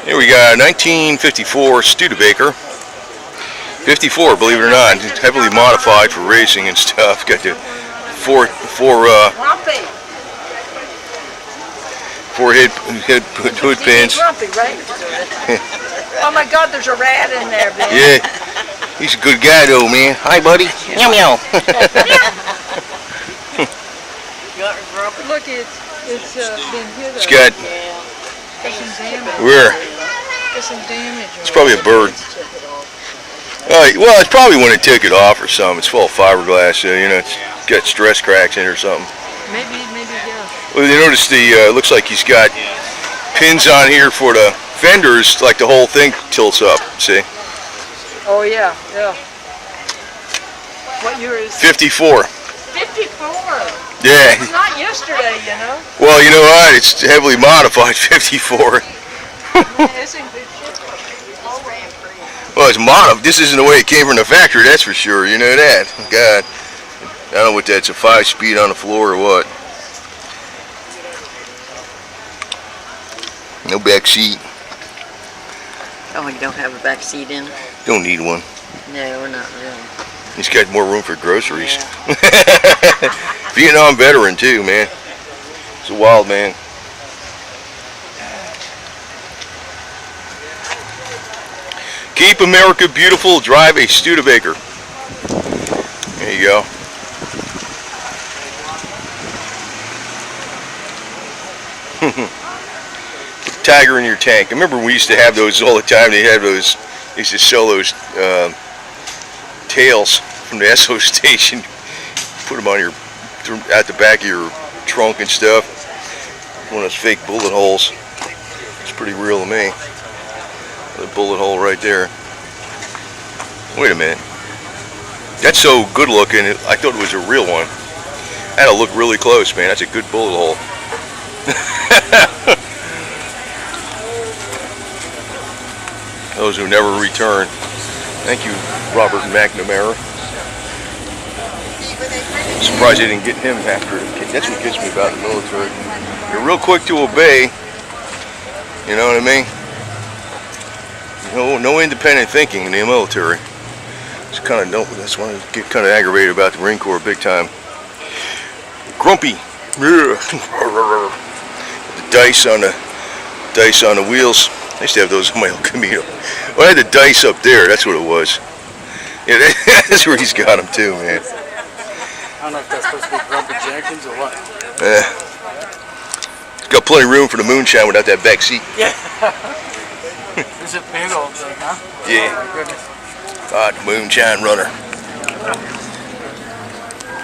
Here we got a 1954 Studebaker. 54, believe it or not, heavily modified for racing and stuff. Got the four hood pins. Oh my God, there's a rat in there, man. Yeah, he's a good guy though, man. Hi, buddy. Meow meow. Look, it's been hit. It's got. There's some damage. Where? There's some damage. It's probably a bird. Well, it's probably when it took it off or something. It's full of fiberglass, you know, it's got stress cracks in it or something. Maybe, yeah. Well, you notice the, looks like he's got pins on here for the fenders, like the whole thing tilts up, see? Oh, yeah. What year is it? 54. 54? Yeah. It's not yesterday, you know. Well, you know what? It's heavily modified 54. It's in good shape. Well, it's modified. This isn't the way it came from the factory, that's for sure. You know that. God. I don't know what that's, a 5-speed on the floor or what. No back seat. Oh, you don't have a back seat in? Don't need one. No, not really. He's got more room for groceries. Yeah. Vietnam veteran too, man. He's a wild man. Keep America beautiful, drive a Studebaker. There you go. Put a tiger in your tank. I remember we used to have those all the time. They had those, they used to sell those tails from the Esso station. Put them on your, at the back of your trunk and stuff. One of those fake bullet holes. It's pretty real to me. The bullet hole right there. Wait a minute. That's so good looking. I thought it was a real one. I had to look really close, man. That's a good bullet hole. Those who never return. Thank you, Robert McNamara. I'm surprised they didn't get him after it. That's what gets me about the military. You're real quick to obey. You know what I mean? No independent thinking in the military. It's kind of that's why I get kind of aggravated about the Marine Corps big time. Grumpy. Yeah. The dice on the wheels. I used to have those on my El Camino. Well, I had the dice up there. That's what it was. Yeah, that's where he's got them too, man. I don't know if that's supposed to be Grumpy Jenkins or what. It's got plenty of room for the moonshine without that back seat. Yeah. It's a big old thing, huh? Yeah. Oh my goodness. God, moonshine runner.